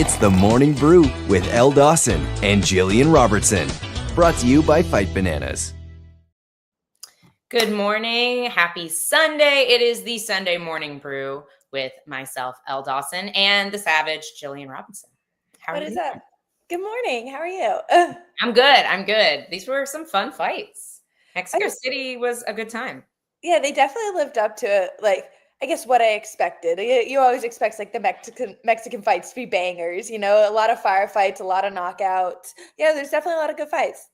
It's the Morning Brew with Elle Dawson and Gillian Robertson. Brought to you by Fight Bananas. Good morning. Happy Sunday. It is the Sunday Morning Brew with myself, Elle Dawson, and the savage, Gillian Robertson. What is up? Good morning. How are you? I'm good. These were some fun fights. Mexico City was a good time. Yeah, they definitely lived up to it. Like, I guess what I expected. You always expect like the Mexican fights to be bangers, you know, a lot of firefights, a lot of knockouts. Yeah, there's definitely a lot of good fights.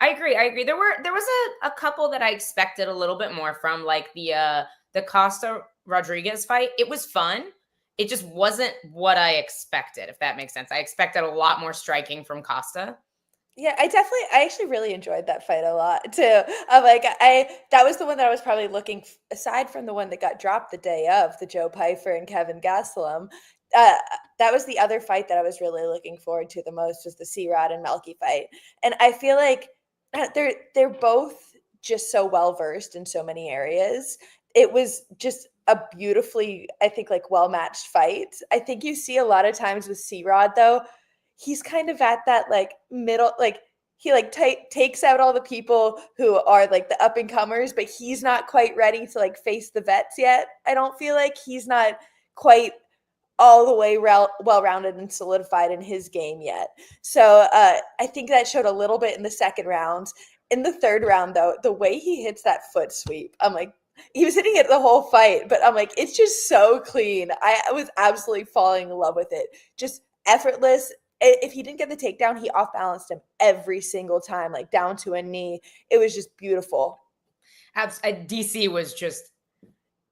I agree. There was a couple that I expected a little bit more from, like the Costa Rodriguez fight. It was fun. It just wasn't what I expected, if that makes sense. I expected a lot more striking from Costa. Yeah, I actually really enjoyed that fight a lot too. That was the one that I was probably looking, aside from the one that got dropped the day of, the Joe Pyfer and Kevin Gastelum. That was the other fight that I was really looking forward to the most, was the C-Rod and Melky fight. And I feel like they're both just so well versed in so many areas. It was just a beautifully, I think, like well-matched fight. I think you see a lot of times with C-Rod though, he's kind of at that like middle, like he like takes out all the people who are like the up and comers, but he's not quite ready to like face the vets yet. I don't feel like he's not quite all the way well-rounded and solidified in his game yet. So I think that showed a little bit in the second round. In the third round though, the way he hits that foot sweep, I'm like, he was hitting it the whole fight, but I'm like, it's just so clean. I was absolutely falling in love with it. Just effortless. If he didn't get the takedown, he off-balanced him every single time, like down to a knee. It was just beautiful. DC was just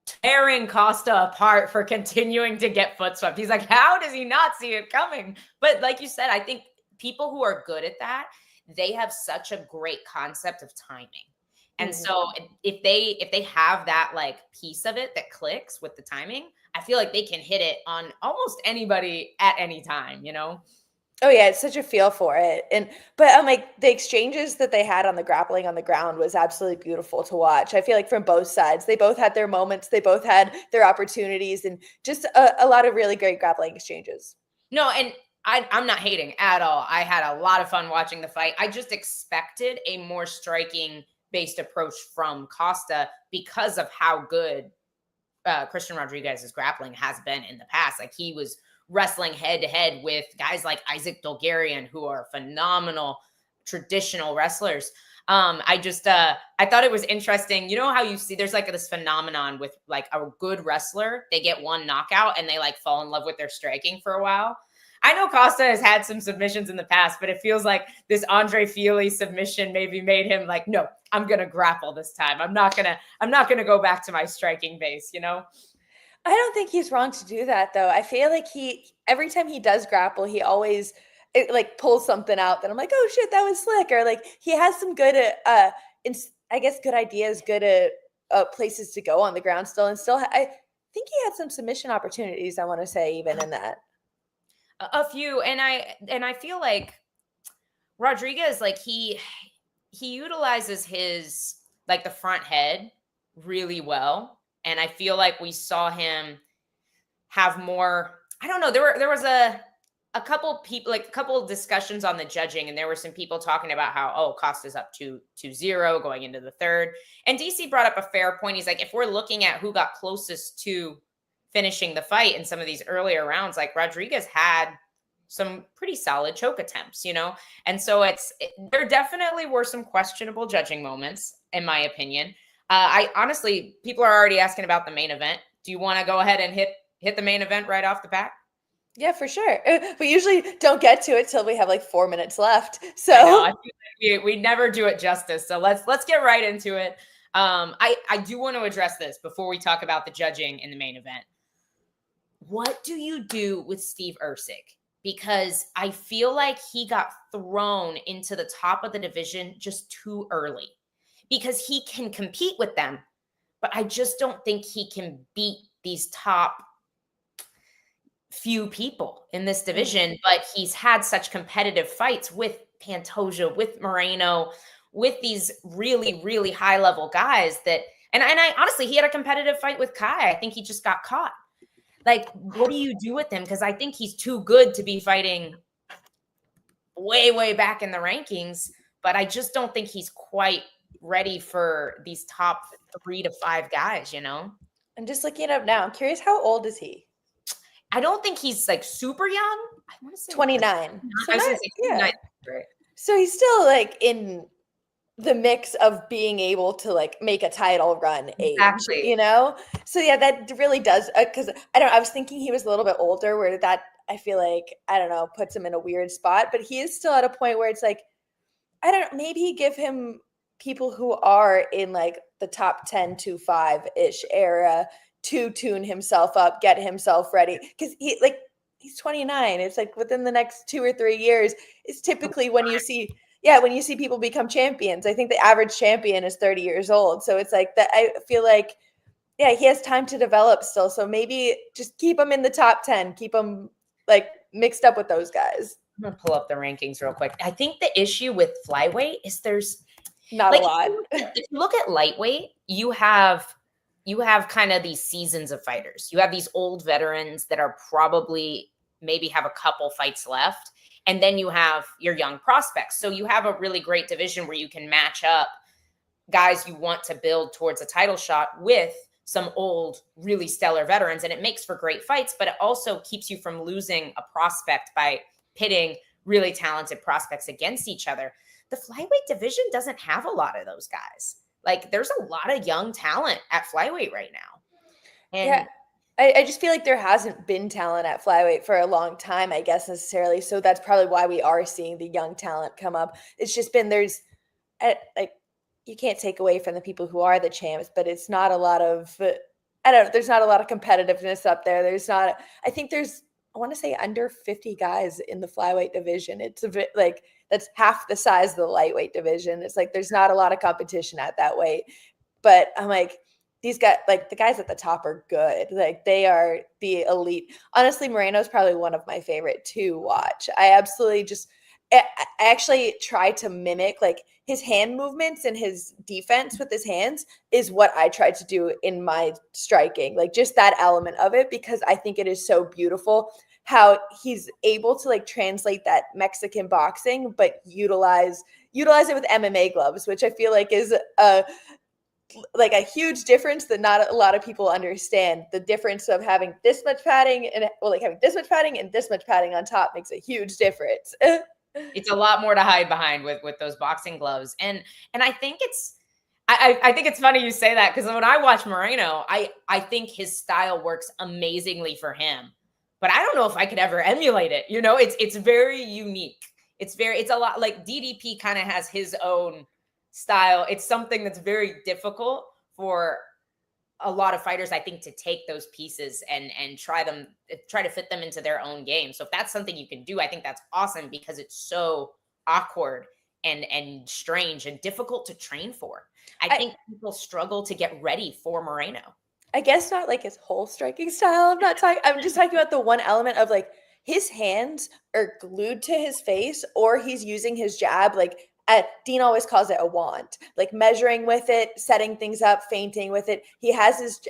tearing Costa apart for continuing to get foot swept. He's like, how does he not see it coming? But like you said, I think people who are good at that, they have such a great concept of timing. And so if they have that like piece of it that clicks with the timing, I feel like they can hit it on almost anybody at any time, you know? Oh yeah, it's such a feel for it. But I'm like, the exchanges that they had on the grappling on the ground was absolutely beautiful to watch. I feel like from both sides, they both had their moments, they both had their opportunities, and just a lot of really great grappling exchanges. No, and I'm not hating at all. I had a lot of fun watching the fight. I just expected a more striking based approach from Costa because of how good Christian Rodriguez's grappling has been in the past. Like, he was wrestling head to head with guys like Isaac Dolgarian, who are phenomenal traditional wrestlers. I thought it was interesting. You know how you see there's like this phenomenon with like a good wrestler, they get one knockout and they like fall in love with their striking for a while. I know Costa has had some submissions in the past, but it feels like this Andre Fili submission maybe made him like, no, I'm going to grapple this time. I'm not going to go back to my striking base, you know? I don't think he's wrong to do that though. I feel like every time he does grapple, he always like pulls something out that I'm like, oh shit, that was slick. Or like he has some good, I guess good ideas, good places to go on the ground still. And still, I think he had some submission opportunities, I want to say, even in that. A few. And I feel like Rodriguez, like he utilizes his, like the front head really well. And I feel like we saw him have more, I don't know, there was a couple people, like a couple discussions on the judging, and there were some people talking about how, oh, Costa's up 2-0 going into the third. And DC brought up a fair point. He's like, if we're looking at who got closest to finishing the fight in some of these earlier rounds, like Rodriguez had some pretty solid choke attempts, you know? And so there definitely were some questionable judging moments, in my opinion. I honestly, people are already asking about the main event. Do you want to go ahead and hit the main event right off the bat? Yeah, for sure. We usually don't get to it till we have like 4 minutes left. So I feel like we never do it justice. So let's get right into it. I do want to address this before we talk about the judging in the main event. What do you do with Steve Erceg? Because I feel like he got thrown into the top of the division just too early. Because he can compete with them, but I just don't think he can beat these top few people in this division. But he's had such competitive fights with Pantoja, with Moreno, with these really, really high level guys that, and I honestly, he had a competitive fight with Kai. I think he just got caught. Like, what do you do with him? Because I think he's too good to be fighting way, way back in the rankings, but I just don't think he's quite ready for these top 3 to 5 guys, you know? I'm just looking it up now. I'm curious, how old is he? I don't think he's like super young. I want to say 29. So I was not, going to say yeah. 29. Right. So he's still like in the mix of being able to like make a title run age, Exactly. you know? So yeah, that really does, because I was thinking he was a little bit older, where that, I feel like, I don't know, puts him in a weird spot, but he is still at a point where it's like, I don't know, maybe give him people who are in like the top 10 to 5-ish era to tune himself up, get himself ready. Because he's 29. It's like within the next 2 or 3 years is typically when you see people become champions. I think the average champion is 30 years old. So it's like that. I feel like, yeah, he has time to develop still. So maybe just keep him in the top 10, keep him like mixed up with those guys. I'm going to pull up the rankings real quick. I think the issue with flyweight is there's not like, a lot. If you look at lightweight, you have kind of these seasons of fighters. You have these old veterans that are probably maybe have a couple fights left. And then you have your young prospects. So you have a really great division where you can match up guys you want to build towards a title shot with some old, really stellar veterans. And it makes for great fights, but it also keeps you from losing a prospect by pitting really talented prospects against each other. The flyweight division doesn't have a lot of those guys. Like, there's a lot of young talent at flyweight right now. And yeah, I just feel like there hasn't been talent at flyweight for a long time, I guess, necessarily. So that's probably why we are seeing the young talent come up. It's just been like, you can't take away from the people who are the champs, but it's not a lot of, I don't know, there's not a lot of competitiveness up there. I think I want to say under 50 guys in the flyweight division. It's a bit like, that's half the size of the lightweight division. It's like, there's not a lot of competition at that weight, but I'm like, these guys, like the guys at the top are good. Like they are the elite. Honestly, Moreno's probably one of my favorite to watch. I actually try to mimic like his hand movements and his defense with his hands is what I try to do in my striking. Like just that element of it, because I think it is so beautiful how he's able to like translate that Mexican boxing, but utilize it with MMA gloves, which I feel like is a huge difference that not a lot of people understand. The difference of having this much padding and having this much padding and this much padding on top makes a huge difference. It's a lot more to hide behind with those boxing gloves. And I think I think it's funny you say that, because when I watch Moreno, I think his style works amazingly for him. But I don't know if I could ever emulate it. You know, it's very unique. It's a lot like DDP kind of has his own style. It's something that's very difficult for a lot of fighters, I think, to take those pieces and try to fit them into their own game. So if that's something you can do, I think that's awesome, because it's so awkward and strange and difficult to train for. I think people struggle to get ready for Moreno. I guess not like his whole striking style. I'm just talking about the one element of like his hands are glued to his face, or he's using his jab. Like Dean always calls it a wand, like measuring with it, setting things up, feinting with it. He has his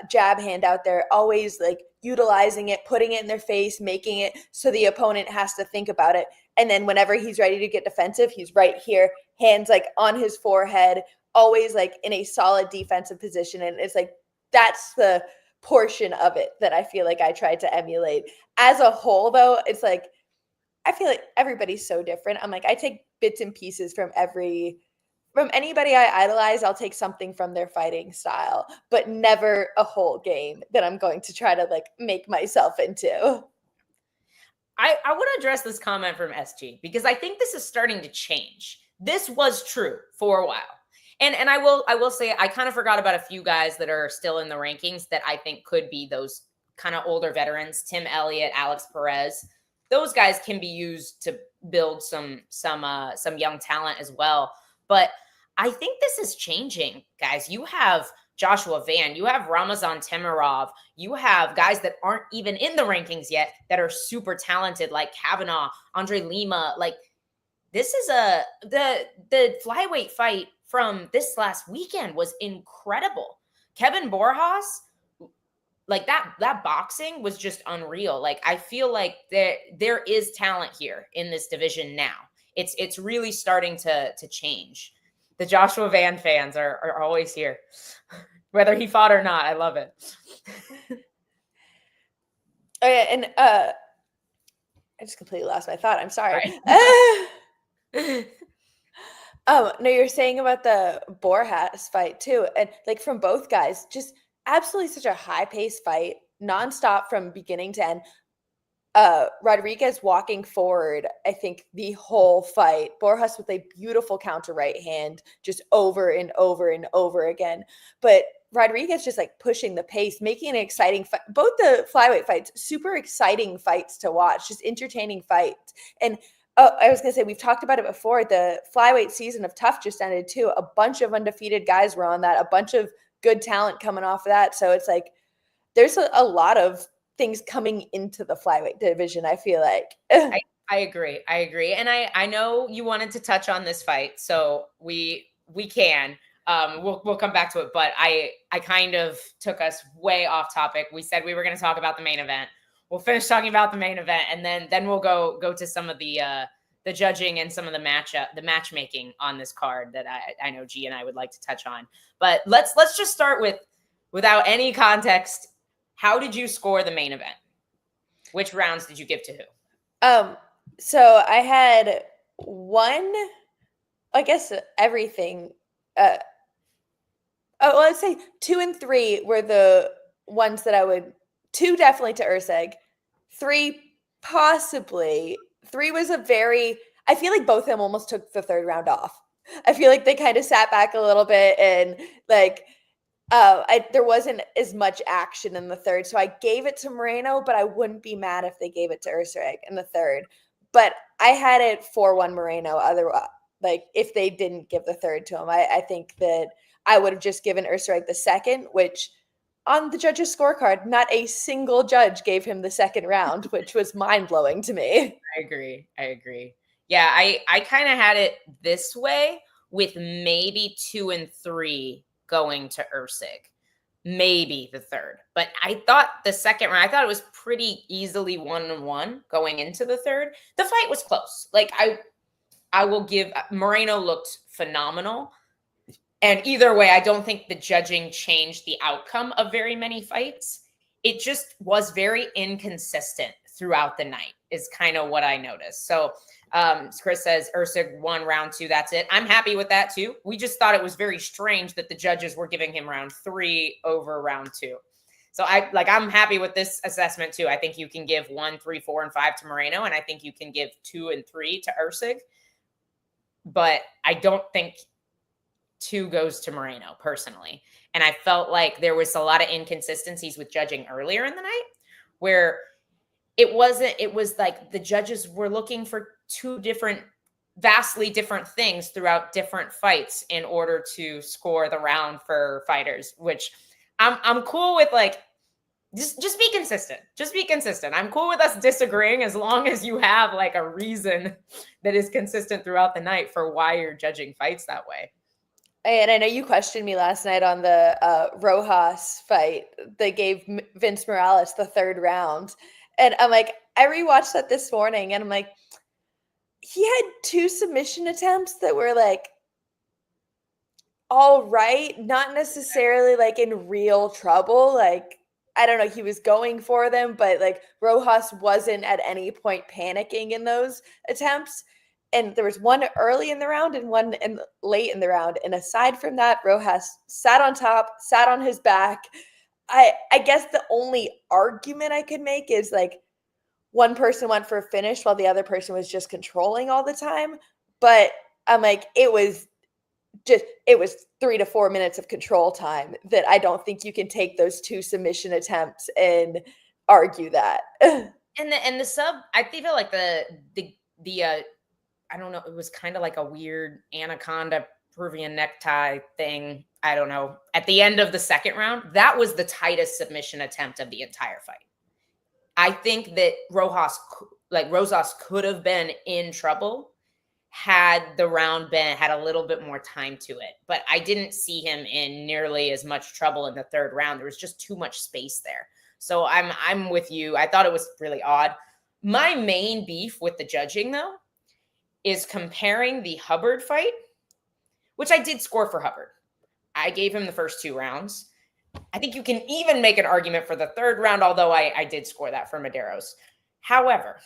jab hand out there, always like utilizing it, putting it in their face, making it so the opponent has to think about it. And then whenever he's ready to get defensive, he's right here, hands like on his forehead, always like in a solid defensive position. And it's like, that's the portion of it that I feel like I tried to emulate. As a whole, though, it's like, I feel like everybody's so different. I'm like, I take bits and pieces from anybody I idolize. I'll take something from their fighting style, but never a whole game that I'm going to try to like make myself into. I want to address this comment from SG, because I think this is starting to change. This was true for a while. And I will say, I kind of forgot about a few guys that are still in the rankings that I think could be those kind of older veterans. Tim Elliott, Alex Perez. Those guys can be used to build some young talent as well. But I think this is changing, guys. You have Joshua Van, you have Ramazan Temirov, you have guys that aren't even in the rankings yet that are super talented, like Kavanaugh, Andre Lima. Like, this is the flyweight fight from this last weekend was incredible. Kevin Borjas like that boxing was just unreal. Like, I feel like there is talent here in this division now. It's really starting to change. The Joshua Van fans are always here, whether he fought or not. I love it. Oh yeah, and I just completely lost my thought. I'm sorry. Right. No, you're saying about the Borjas fight too, and like from both guys, just absolutely such a high paced fight, nonstop from beginning to end. Rodriguez walking forward, I think the whole fight. Borjas with a beautiful counter right hand, just over and over and over again. But Rodriguez just like pushing the pace, making an exciting fight. Both the flyweight fights, super exciting fights to watch, just entertaining fights. And I was going to say, we've talked about it before. The flyweight season of Tough just ended too. A bunch of undefeated guys were on that, a bunch of good talent coming off of that. So it's like there's a lot of things coming into the flyweight division, I feel like. I agree. And I know you wanted to touch on this fight, so we can. We'll come back to it, but I kind of took us way off topic. We said we were going to talk about the main event. We'll finish talking about the main event, and then we'll go to some of the judging and some of the matchmaking on this card that I know G and I would like to touch on. But let's just start with, without any context, how did you score the main event? Which rounds did you give to who? So I had everything. Let's say 2 and 3 were the ones that I would. 2 definitely to Urseg. 3 possibly. 3 was I feel like both of them almost took the third round off. I feel like they kind of sat back a little bit and like there wasn't as much action in the third. So I gave it to Moreno, but I wouldn't be mad if they gave it to Urseg in the third. But I had it 4-1 Moreno. Otherwise, like if they didn't give the third to him, I think that I would have just given Urseg the second, which on the judges' scorecard, not a single judge gave him the second round, which was mind-blowing to me. I agree. Yeah, I kind of had it this way with maybe 2 and 3 going to Ursig, maybe the third. But I thought the second round, I thought it was pretty easily 1-1 going into the third. The fight was close. Like I will give, Moreno looked phenomenal. And either way, I don't think the judging changed the outcome of very many fights. It just was very inconsistent throughout the night is kind of what I noticed. So Chris says Ursig won round 2. That's it. I'm happy with that too. We just thought it was very strange that the judges were giving him round 3 over round 2. So I'm happy with this assessment too. I think you can give 1, 3, 4, and 5 to Moreno, and I think you can give 2 and 3 to Ursig. But I don't think 2 goes to Moreno personally. And I felt like there was a lot of inconsistencies with judging earlier in the night where it was like the judges were looking for 2 vastly different things throughout different fights in order to score the round for fighters, which I'm cool with. Like, just be consistent. Just be consistent. I'm cool with us disagreeing as long as you have like a reason that is consistent throughout the night for why you're judging fights that way. And I know you questioned me last night on the Rojas fight. They gave Vince Morales the third round. And I'm like, I rewatched that this morning and I'm like, he had 2 submission attempts that were like, all right, not necessarily like in real trouble. Like, I don't know, he was going for them, but like Rojas wasn't at any point panicking in those attempts. And there was one early in the round and one late in the round. And aside from that, Rojas sat on top, sat on his back. I guess the only argument I could make is like one person went for a finish while the other person was just controlling all the time. But I'm like, it was 3 to 4 minutes of control time that I don't think you can take those 2 submission attempts and argue that. And the sub, I feel like the I don't know, it was kind of like a weird anaconda Peruvian necktie thing. I don't know. At the end of the second round, that was the tightest submission attempt of the entire fight. I think that Rosas could have been in trouble had the round had a little bit more time to it. But I didn't see him in nearly as much trouble in the third round. There was just too much space there. So I'm with you. I thought it was really odd. My main beef with the judging, though, is comparing the Hubbard fight, which I did score for Hubbard. I gave him the first 2 rounds. I think you can even make an argument for the 3rd round, although I did score that for Medeiros. However,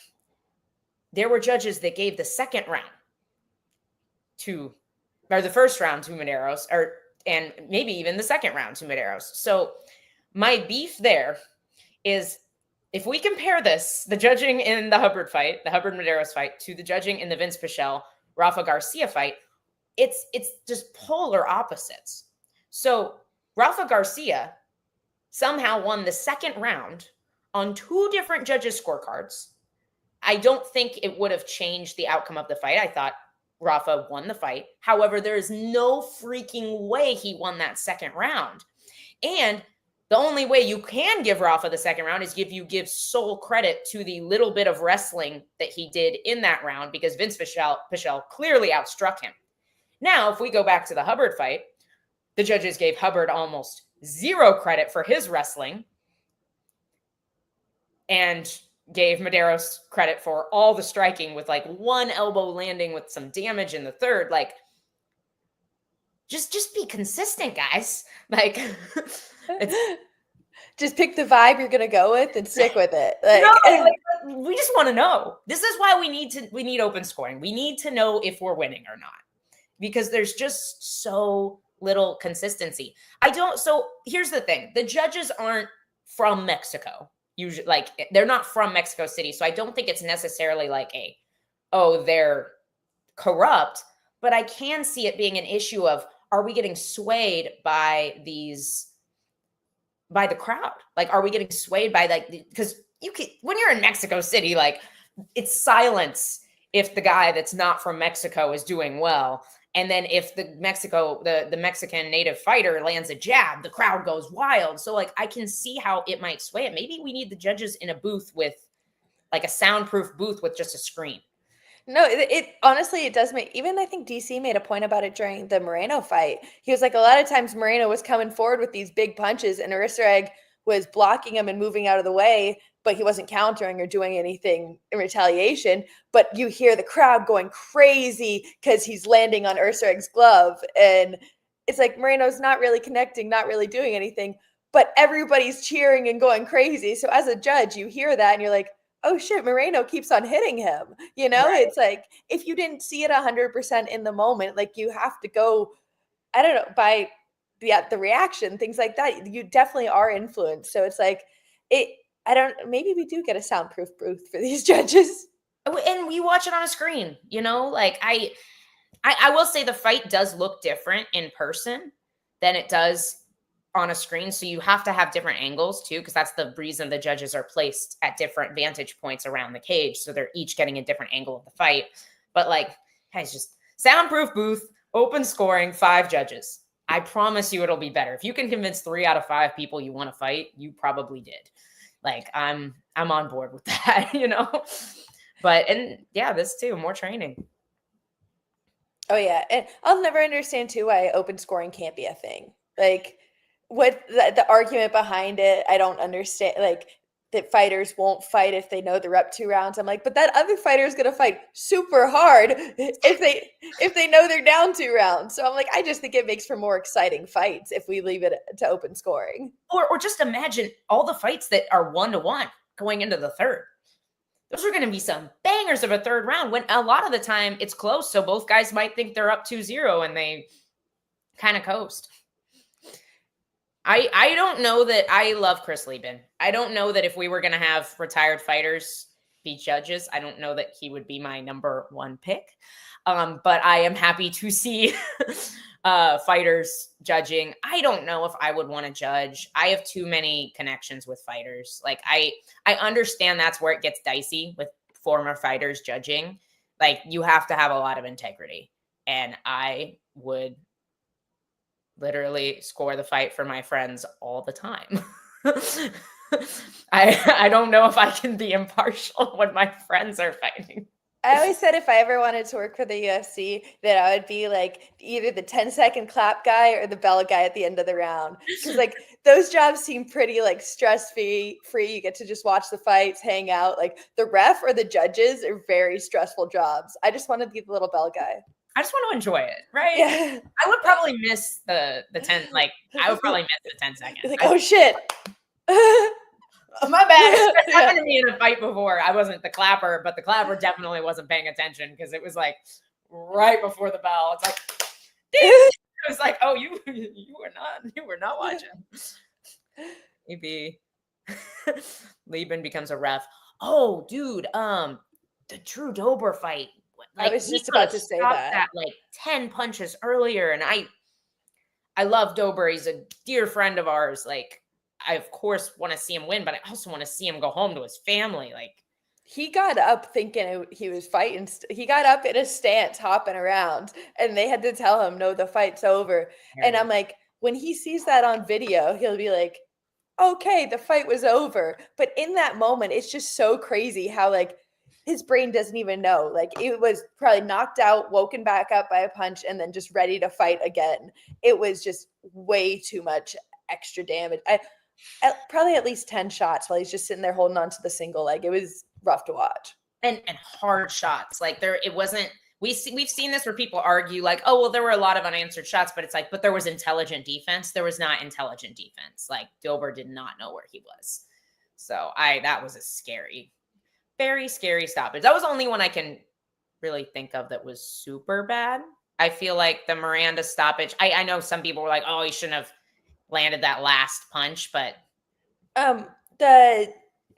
there were judges that gave the 2nd round or the 1st round to Medeiros, and maybe even the 2nd round to Medeiros. So my beef there is, if we compare the judging in the Hubbard fight, the Hubbard-Medeiros fight, to the judging in the Vince Pichel, Rafa Garcia fight, it's just polar opposites. So Rafa Garcia somehow won the 2nd round on 2 different judges' scorecards. I don't think it would have changed the outcome of the fight. I thought Rafa won the fight. However, there is no freaking way he won that 2nd round. And the only way you can give Rafa the 2nd round is if you give sole credit to the little bit of wrestling that he did in that round, because Vince Pichel clearly outstruck him. Now, if we go back to the Hubbard fight, the judges gave Hubbard almost 0 credit for his wrestling and gave Medeiros credit for all the striking, with like 1 elbow landing with some damage in the 3rd. Like, just be consistent, guys. Like, just pick the vibe you're gonna go with and stick with it. We just want to know. This is why we need open scoring. We need to know if we're winning or not, because there's just so little consistency. So here's the thing. The judges aren't from Mexico. Usually, like, they're not from Mexico City. So I don't think it's necessarily like they're corrupt, but I can see it being an issue of, are we getting swayed by the crowd? Like, are we getting swayed by because when you're in Mexico City, like, it's silence if the guy that's not from Mexico is doing well. And then if the Mexican native fighter lands a jab, the crowd goes wild. So like, I can see how it might sway it. Maybe we need the judges in a booth with like a soundproof booth with just a screen. No, it honestly, it does make, even I think DC made a point about it during the Moreno fight. He was like, a lot of times Moreno was coming forward with these big punches and Aristaraeg was blocking him and moving out of the way, but he wasn't countering or doing anything in retaliation. But you hear the crowd going crazy because he's landing on Aristaraeg's glove. And it's like, Moreno's not really connecting, not really doing anything, but everybody's cheering and going crazy. So as a judge, you hear that and you're like, oh shit, Moreno keeps on hitting him. You know, right. It's like, if you didn't see it 100% in the moment, like, you have to go, I don't know, by the reaction, things like that. You definitely are influenced. So it's like, maybe we do get a soundproof booth for these judges. And we watch it on a screen, you know, like I will say the fight does look different in person than it does on a screen. So you have to have different angles too, because that's the reason the judges are placed at different vantage points around the cage. So they're each getting a different angle of the fight. But like, guys, just soundproof booth, open scoring, 5 judges. I promise you it'll be better. If you can convince 3 out of 5 people you want to fight, you probably did. Like, I'm on board with that, you know? But, and yeah, this too, more training. Oh yeah. And I'll never understand too why open scoring can't be a thing. Like, what the argument behind it, I don't understand. Like, that fighters won't fight if they know they're up 2 rounds. I'm like, but that other fighter is going to fight super hard if they know they're down 2 rounds. So I'm like, I just think it makes for more exciting fights if we leave it to open scoring. Or just imagine all the fights that are 1-1 going into the 3rd. Those are going to be some bangers of a 3rd round, when a lot of the time it's close. So both guys might think they're up 2-0 and they kind of coast. I don't know that I love Chris Lieben. I don't know that if we were going to have retired fighters be judges, I don't know that he would be my number 1 pick. But I am happy to see fighters judging. I don't know if I would want to judge. I have too many connections with fighters. Like, I understand that's where it gets dicey with former fighters judging. Like, you have to have a lot of integrity. And I would literally score the fight for my friends all the time. I don't know if I can be impartial when my friends are fighting. I always said if I ever wanted to work for the UFC, that I would be like either the 10-second clap guy or the bell guy at the end of the round. Because like those jobs seem pretty like stress-free. You get to just watch the fights, hang out. Like the ref or the judges are very stressful jobs. I just want to be the little bell guy. I just want to enjoy it, right? Yeah. I would probably miss the 10, like I would probably miss the 10 seconds. Like, oh shit. My bad. It's happened to me in a fight before. I wasn't the clapper, but the clapper definitely wasn't paying attention because it was like right before the bell. It's like, ding! It was like, oh, you were not watching. Maybe Lieben becomes a ref. Oh, dude, the Drew Dober fight. Like, I was just about to say that. Like 10 punches earlier, and I love Dober. He's a dear friend of ours. Like, I of course want to see him win, but I also want to see him go home to his family. Like, he got up thinking he was fighting. He got up in a stance, hopping around, and they had to tell him, "No, the fight's over." And I'm like, when he sees that on video, he'll be like, "Okay, the fight was over." But in that moment, it's just so crazy how like his brain doesn't even know. Like it was probably knocked out, woken back up by a punch, and then just ready to fight again. It was just way too much extra damage. Probably at least 10 shots while he's just sitting there holding on to the single leg. It was rough to watch. And hard shots. Like it wasn't, we've seen this where people argue like, oh, well, there were a lot of unanswered shots, but it's like, but there was intelligent defense. There was not intelligent defense. Like Dober did not know where he was. So that was a scary, very scary stoppage. That was the only one I can really think of that was super bad. I feel like the Miranda stoppage, I know some people were like, oh, he shouldn't have landed that last punch, but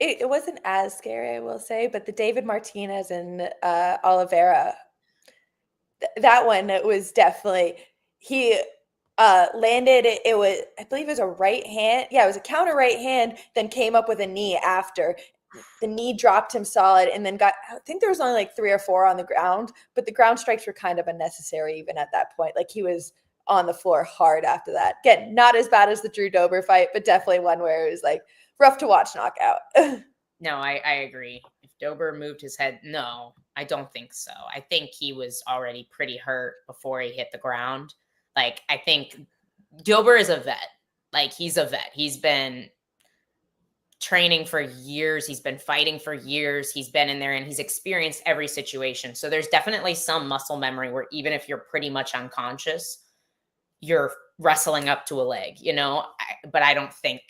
it wasn't as scary, I will say, but the David Martinez and Oliveira, that one, it was definitely, he landed it was, I believe it was a right hand. Yeah, it was a counter right hand, then came up with a knee after. The knee dropped him solid, and then I think there was only like 3 or 4 on the ground, but the ground strikes were kind of unnecessary even at that point. Like he was on the floor hard after that. Again, not as bad as the Drew Dober fight, but definitely one where it was like rough to watch knockout. No, I agree. If Dober moved his head, no, I don't think so. I think he was already pretty hurt before he hit the ground. Like, I think Dober is a vet. Like, he's a vet. He's been training for years. He's been fighting for years. He's been in there and he's experienced every situation. So there's definitely some muscle memory where even if you're pretty much unconscious, you're wrestling up to a leg, but I don't think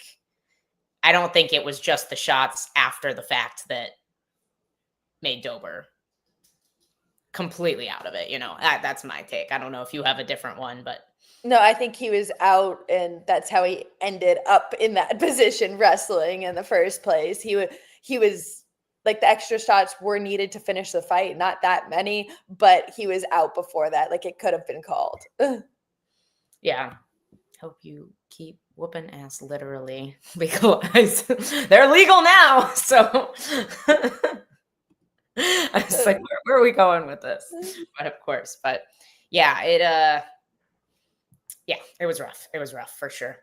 it was just the shots after the fact that made Dober completely out of it. That's my take. I don't know if you have a different one, but no, I think he was out, and that's how he ended up in that position wrestling in the first place. He was like, the extra shots were needed to finish the fight, not that many, but he was out before that. Like it could have been called. Yeah. Hope you keep whooping ass literally because they're legal now. So I was like, where are we going with this? But of course, yeah, it was rough. It was rough for sure.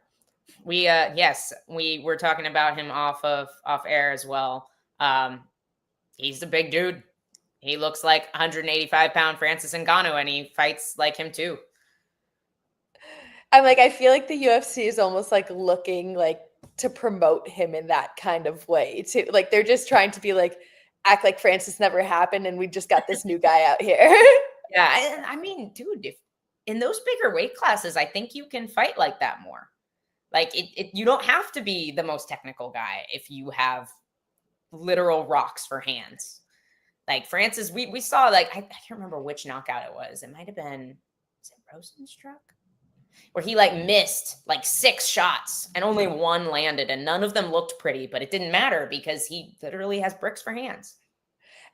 We were talking about him off air as well. He's a big dude. He looks like 185-pound Francis Ngannou, and he fights like him too. I'm like, I feel like the UFC is almost like looking like to promote him in that kind of way too. Like they're just trying to be like, act like Francis never happened and we just got this new guy out here. Yeah. I mean, dude, if in those bigger weight classes, I think you can fight like that more. Like you don't have to be the most technical guy if you have literal rocks for hands. Like Francis, we saw, like, I can't remember which knockout it was. It might've been, is it Rosenstruck? Where he like missed like 6 shots and only 1 landed, and none of them looked pretty, but it didn't matter because he literally has bricks for hands.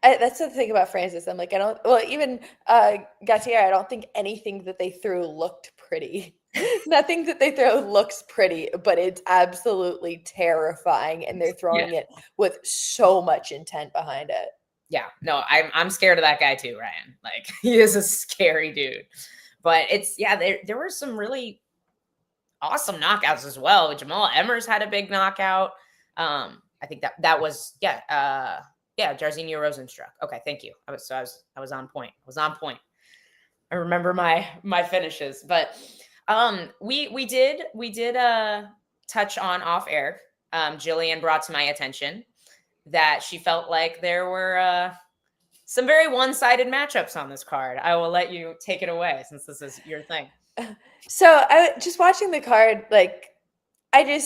That's the thing about Francis. I'm like, even Gautier, I don't think anything that they threw looked pretty. Nothing that they throw looks pretty, but it's absolutely terrifying, and they're throwing it with so much intent behind it. Yeah, no, I'm scared of that guy too, Ryan. Like, he is a scary dude. But there were some really awesome knockouts as well. Jamal Emmers had a big knockout. I think that was Yeah, Jairzinho Rosenstruck. Okay, thank you. I was on point. I remember my finishes, but we did touch on off air. Gillian brought to my attention that she felt like there were some very one-sided matchups on this card. I will let you take it away since this is your thing. So I just watching the card, like it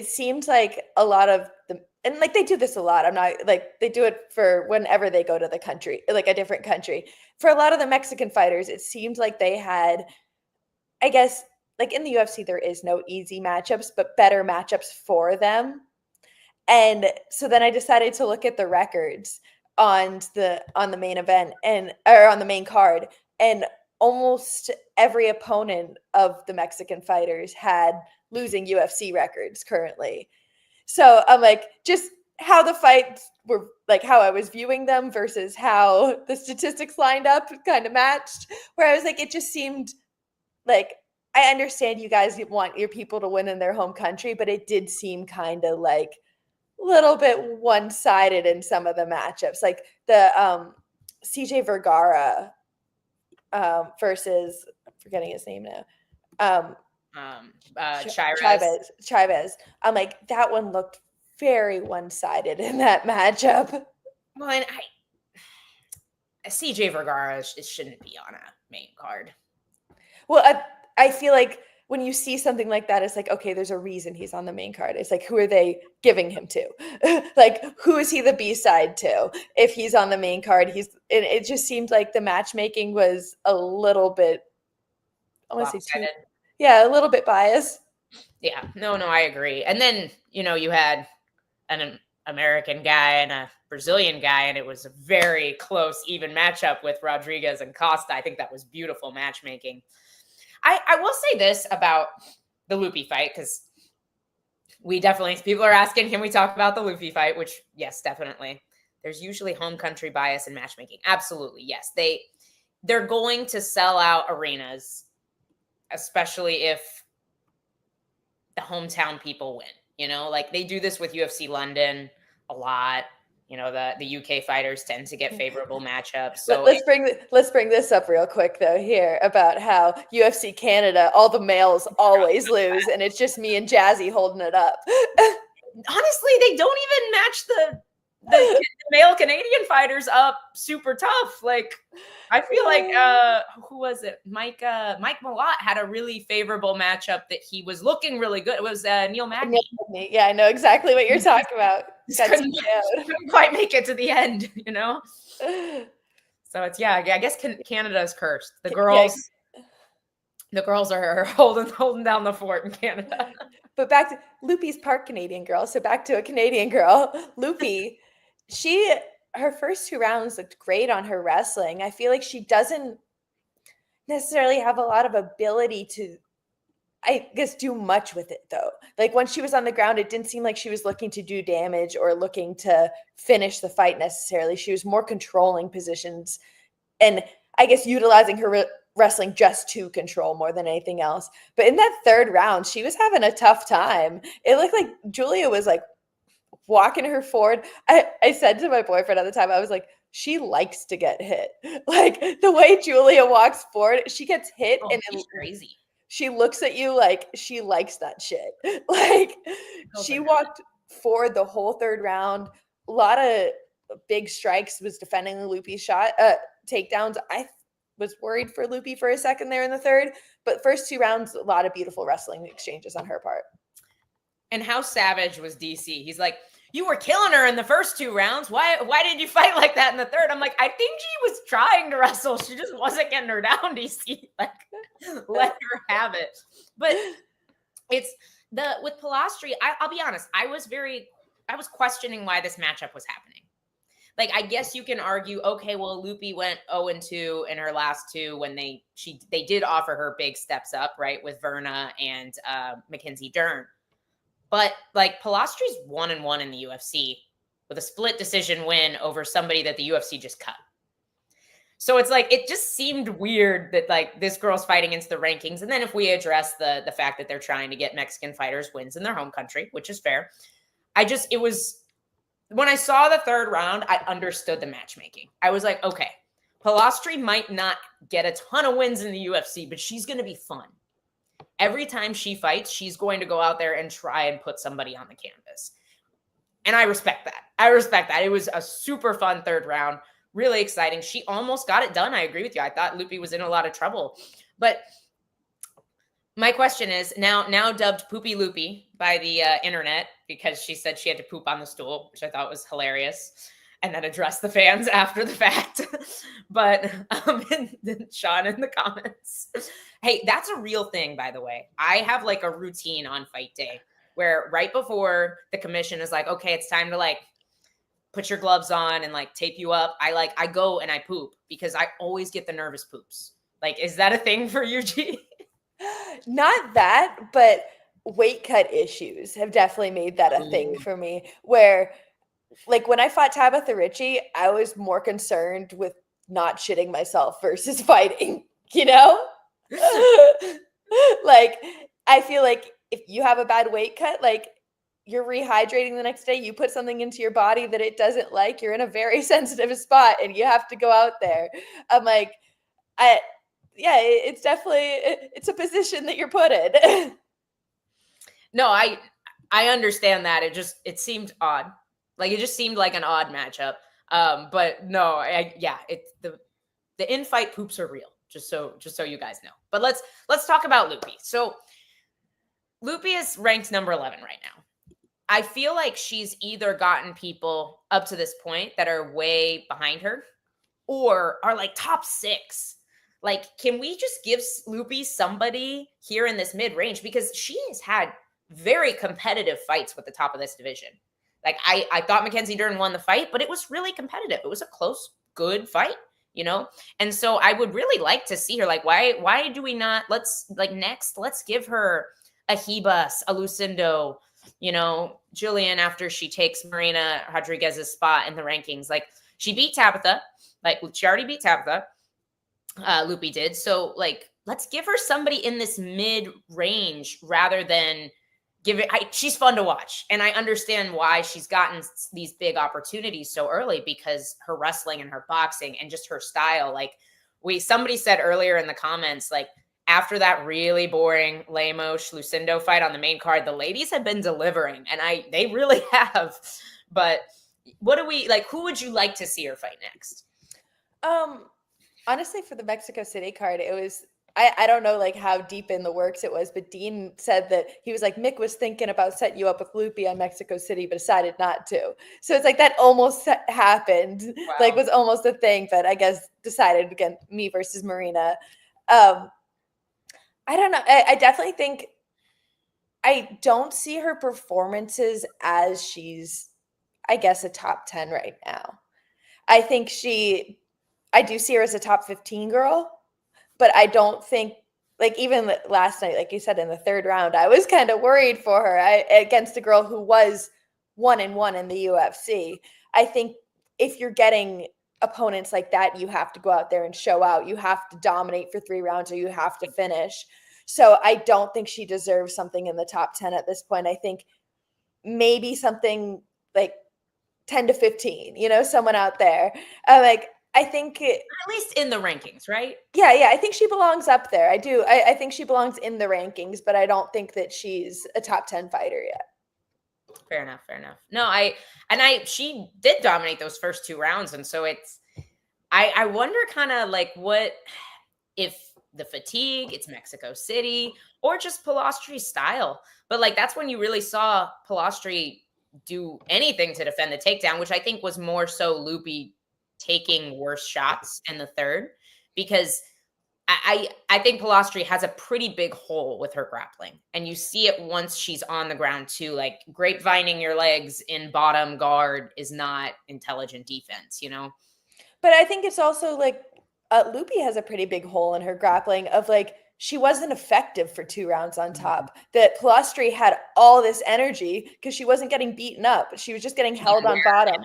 seems like a lot of the, and like they do this a lot. I'm not like they do it for whenever they go to the country, like a different country. For a lot of the Mexican fighters, it seems like they had, I guess, like in the UFC, there is no easy matchups, but better matchups for them. And so then I decided to look at the records on the main event or on the main card, and almost every opponent of the Mexican fighters had losing UFC records currently. So I'm like, just how the fights were, like how I was viewing them versus how the statistics lined up kind of matched, where I was like, it just seemed like, I understand you guys want your people to win in their home country, but it did seem kind of like a little bit one-sided in some of the matchups. Like the CJ Vergara versus, I'm forgetting his name now. Chavez. I'm like, that one looked very one-sided in that matchup. Well, and CJ Vergara, it shouldn't be on a main card. Well, I feel like when you see something like that, it's like, okay, there's a reason he's on the main card. It's like, who are they giving him to? Like, who is he the B-side to? If he's on the main card, it just seemed like the matchmaking was a little bit, I want to say a little bit biased. Yeah, no, I agree. And then, you had an American guy and a Brazilian guy, and it was a very close, even matchup with Rodriguez and Costa. I think that was beautiful matchmaking. I will say this about the Lupi fight, because people are asking, can we talk about the Lupi fight? Which, yes, definitely. There's usually home country bias in matchmaking. Absolutely, yes. They're going to sell out arenas, especially if the hometown people win. Like they do this with UFC London a lot. The UK fighters tend to get favorable matchups. So let's bring this up real quick though here about how UFC Canada, all the males always lose, and it's just me and Jazzy holding it up. Honestly, they don't even match the male Canadian fighters up super tough. Like I feel like who was it? Mike Malott had a really favorable matchup that he was looking really good. It was Neil Magny. Yeah, I know exactly what you're talking about. Couldn't quite make it to the end, So it's I guess Canada is cursed. The girls are holding down the fort in Canada. But back to Lupi's part Canadian girl. So back to a Canadian girl, Lupi. Her first 2 rounds looked great on her wrestling. I feel like she doesn't necessarily have a lot of ability to, I guess, do much with it though. Like when she was on the ground, it didn't seem like she was looking to do damage or looking to finish the fight necessarily. She was more controlling positions and I guess utilizing her wrestling just to control more than anything else. But in that 3rd round, she was having a tough time. It looked like Julia was like walking her forward. I said to my boyfriend at the time, I was like, she likes to get hit. Like the way Julia walks forward, she gets hit and it's crazy. She looks at you like she likes that shit. Like she walked forward the whole 3rd round. A lot of big strikes, was defending the Lupi shot, takedowns. I was worried for Lupi for a second there in the 3rd, but first 2 rounds, a lot of beautiful wrestling exchanges on her part. And how savage was DC? He's like, you were killing her in the first 2 rounds. Why did you fight like that in the 3rd? I'm like, I think she was trying to wrestle. She just wasn't getting her down, DC. Like, let her have it. But it's with Pilastri, I'll be honest, I was questioning why this matchup was happening. Like, I guess you can argue, okay, well, Lupi went 0-2 in her last 2 when they did offer her big steps up, right, with Verna and Mackenzie Dern. But like Pilastri's 1-1 in the UFC with a split decision win over somebody that the UFC just cut. So it's like, it just seemed weird that like this girl's fighting into the rankings. And then if we address the fact that they're trying to get Mexican fighters wins in their home country, which is fair. when I saw the third round, I understood the matchmaking. I was like, okay, Pilastri might not get a ton of wins in the UFC, but she's going to be fun. Every time she fights, she's going to go out there and try and put somebody on the canvas. And I respect that. It was a super fun third round, really exciting. She almost got it done. I agree with you. I thought Lupi was in a lot of trouble. But my question is, now dubbed Poopy Lupi by the internet, because she said she had to poop on the stool, which I thought was hilarious, and then address the fans after the fact. But Sean in the comments, hey, that's a real thing, by the way. I have like a routine on fight day where right before the commission is like, okay, it's time to like put your gloves on and like tape you up. I go and I poop because I always get the nervous poops. Like, is that a thing for you, G? Not that, but weight cut issues have definitely made that a thing for me, where like when I fought Tabitha Ritchie, I was more concerned with not shitting myself versus fighting, you know? Like, I feel like if you have a bad weight cut, like you're rehydrating the next day, you put something into your body that it doesn't like, you're in a very sensitive spot and you have to go out there. I'm like, it's definitely, it's a position that you're put in. No, I understand that. It seemed odd. Like, it just seemed like an odd matchup. But no, the in-fight poops are real. Just so you guys know. But let's talk about Lupi. So Lupi is ranked number 11 right now. I feel like she's either gotten people up to this point that are way behind her or are like top 6. Like, can we just give Lupi somebody here in this mid-range? Because she has had very competitive fights with the top of this division. Like, I thought Mackenzie Dern won the fight, but it was really competitive. It was a close, good fight, you know? And so I would really like to see her. Like, why do we not, let's give her a Hebus, a Lucindo, you know, Gillian, after she takes Marina Rodriguez's spot in the rankings. Like, she beat Tabitha. Like, she already beat Tabitha. Lupi did. So, like, let's give her somebody in this mid-range rather than she's fun to watch. And I understand why she's gotten these big opportunities so early, because her wrestling and her boxing and just her style. Like, somebody said earlier in the comments, like, after that really boring lame-ish Lucindo fight on the main card, the ladies have been delivering, and they really have. But what do we like? Who would you like to see her fight next? Honestly, for the Mexico City card, it was, I don't know like how deep in the works it was, but Dean said that he was like, Mick was thinking about setting you up with Lupi on Mexico City, but decided not to. So it's like that almost happened. Wow. Like, was almost a thing, but I guess decided again, me versus Marina. I don't know. I definitely think I don't see her performances as she's, I guess, a top 10 right now. I think I do see her as a top 15 girl, but I don't think, like, even last night, like you said, in the third round, I was kind of worried for her against a girl who was 1-1 in the UFC. I think if you're getting opponents like that, you have to go out there and show out. You have to dominate for 3 rounds, or you have to finish. So I don't think she deserves something in the top 10 at this point. I think maybe something like 10 to 15, you know, someone out there. I think at least in the rankings, right? Yeah. I think she belongs up there. I do. I think she belongs in the rankings, but I don't think that she's a top 10 fighter yet. Fair enough. No, she did dominate those first 2 rounds. And so I wonder kind of like what if the fatigue, it's Mexico City, or just Pilastri's style. But like, that's when you really saw Pilastri do anything to defend the takedown, which I think was more so Lupi taking worse shots in the third, because I think Pilastri has a pretty big hole with her grappling. And you see it once she's on the ground too. Like, grapevining your legs in bottom guard is not intelligent defense, you know? But I think it's also like, Lupi has a pretty big hole in her grappling of like, she wasn't effective for 2 rounds on top. That Pilastri had all this energy because she wasn't getting beaten up. She was just getting held on bottom.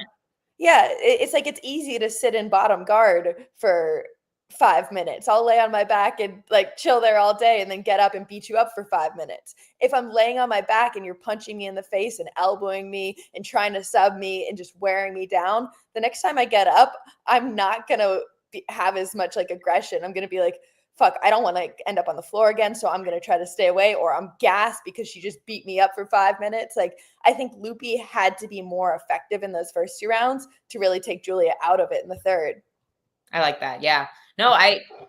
Yeah, it's like it's easy to sit in bottom guard for 5 minutes. I'll lay on my back and like chill there all day and then get up and beat you up for 5 minutes. If I'm laying on my back and you're punching me in the face and elbowing me and trying to sub me and just wearing me down, the next time I get up, I'm not going to have as much like aggression. I'm going to be like, fuck, I don't want to end up on the floor again. So I'm going to try to stay away, or I'm gassed because she just beat me up for 5 minutes. Like, I think Loopy had to be more effective in those first 2 rounds to really take Julia out of it in the third. I like that. Yeah. No,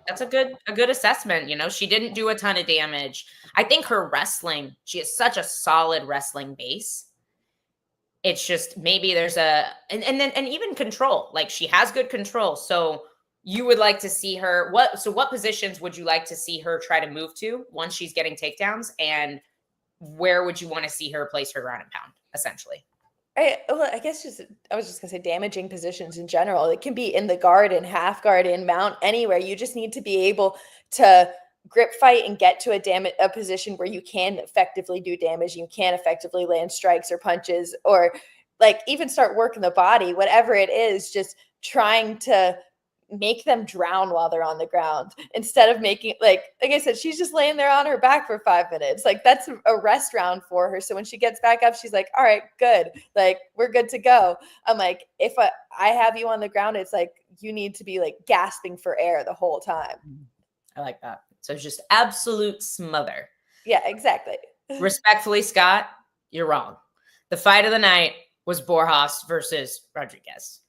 that's a good assessment. You know, she didn't do a ton of damage. I think her wrestling, she has such a solid wrestling base. It's just maybe there's and even control. Like, she has good control. So you would like to see her what positions would you like to see her try to move to once she's getting takedowns, and where would you want to see her place her ground and pound, essentially? I was just gonna say damaging positions in general. It can be in the guard, in half guard, in mount, anywhere. You just need to be able to grip fight and get to a position where you can effectively do damage. You can effectively land strikes or punches, or like even start working the body, whatever it is, just trying to make them drown while they're on the ground instead of making like I said, she's just laying there on her back for 5 minutes. Like, that's a rest round for her. So when she gets back up, she's like, all right, good. Like, we're good to go. I'm like, if I have you on the ground, it's like you need to be like gasping for air the whole time. I like that. So it's just absolute smother. Yeah, exactly. Respectfully, Scott, you're wrong. The fight of the night was Borjas versus Rodriguez.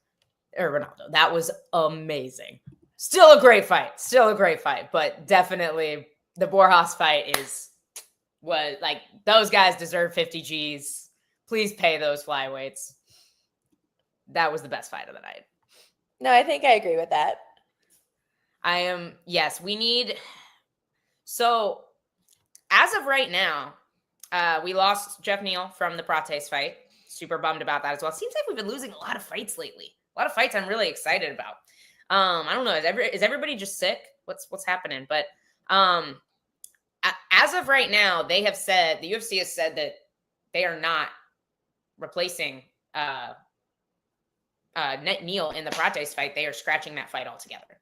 Or Ronaldo. That was amazing. Still a great fight, but definitely the Borjas fight was like, those guys deserve 50 G's. Please pay those flyweights. That was the best fight of the night. No, I think I agree with that. Yes, we need. So as of right now, we lost Jeff Neal from the Prates fight. Super bummed about that as well. Seems like we've been losing a lot of fights lately. A lot of fights I'm really excited about. I don't know. Is everybody just sick? What's happening? But as of right now, the UFC has said that they are not replacing Neal in the Prates fight. They are scratching that fight altogether.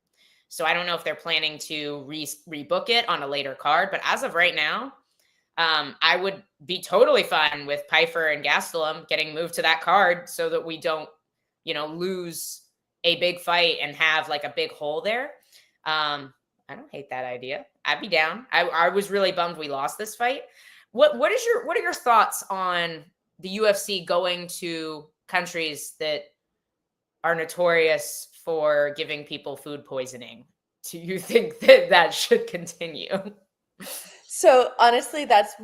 So I don't know if they're planning to rebook it on a later card. But as of right now, I would be totally fine with Pfeiffer and Gastelum getting moved to that card so that we don't, lose a big fight and have like a big hole there. I don't hate that idea. I'd be down. I was really bummed we lost this fight. What are your thoughts on the UFC going to countries that are notorious for giving people food poisoning? Do you think that should continue? So honestly, that's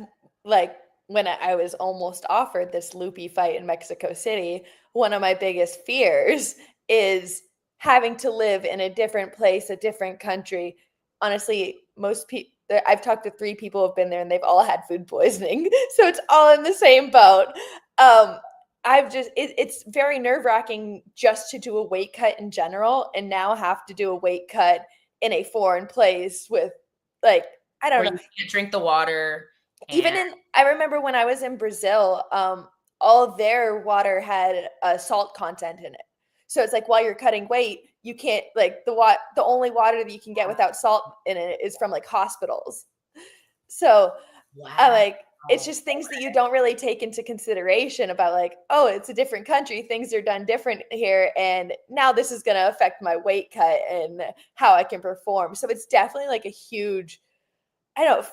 like when I was almost offered this Loopy fight in Mexico City, one of my biggest fears is having to live in a different place, a different country. Honestly, most people, I've talked to 3 people who have been there and they've all had food poisoning. So it's all in the same boat. It's very nerve-wracking just to do a weight cut in general and now have to do a weight cut in a foreign place with like, I don't know. You can't drink the water. I remember when I was in Brazil, all their water had salt content in it. So it's like while you're cutting weight, you can't like the only water that you can get without salt in it is from like hospitals. So wow. It's just things that you don't really take into consideration about like, oh, it's a different country. Things are done different here. And now this is going to affect my weight cut and how I can perform. So it's definitely like a huge,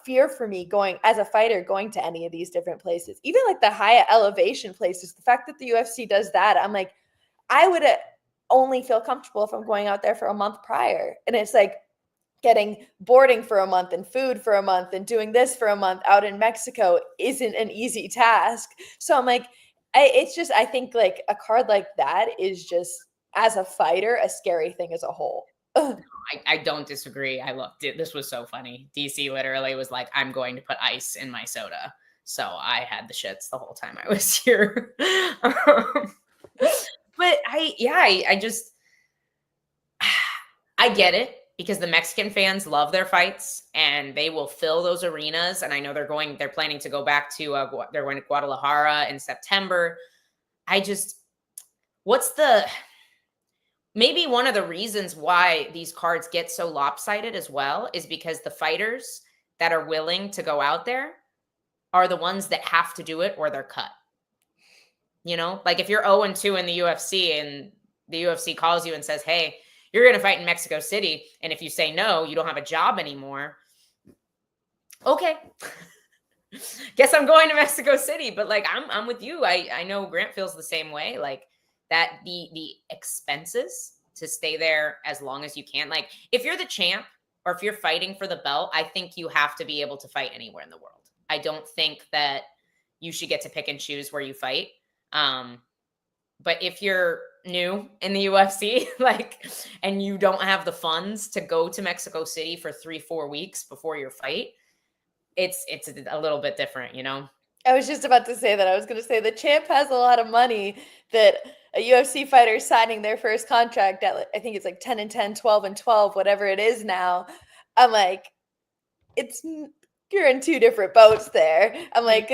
fear for me going as a fighter, going to any of these different places, even like the high elevation places. The fact that the UFC does that, I'm like, I would only feel comfortable if I'm going out there for a month prior. And it's like getting boarding for a month and food for a month and doing this for a month out in Mexico isn't an easy task. So I'm like, I think like a card like that is just, as a fighter, a scary thing as a whole. I don't disagree. I looked. This was so funny. DC literally was like, I'm going to put ice in my soda. So I had the shits the whole time I was here. But I get it because the Mexican fans love their fights and they will fill those arenas. And I know they're planning to go back to, they're going to Guadalajara in September. maybe one of the reasons why these cards get so lopsided as well is because the fighters that are willing to go out there are the ones that have to do it or they're cut. You know, like if you're 0-2 in the UFC and the UFC calls you and says, hey, you're going to fight in Mexico City. And if you say no, you don't have a job anymore. Okay. Guess I'm going to Mexico City. But like, I'm with you. I know Grant feels the same way. Like that the expenses to stay there as long as you can. Like if you're the champ or if you're fighting for the belt, I think you have to be able to fight anywhere in the world. I don't think that you should get to pick and choose where you fight. But if you're new in the UFC, like, and you don't have the funds to go to Mexico City for 3-4 weeks before your fight, it's a little bit different, you know? I was just about to say that. I was going to say the champ has a lot of money that a UFC fighter signing their first contract at, I think it's like 10-10, 12-12, whatever it is now. I'm like, you're in two different boats there. I'm like,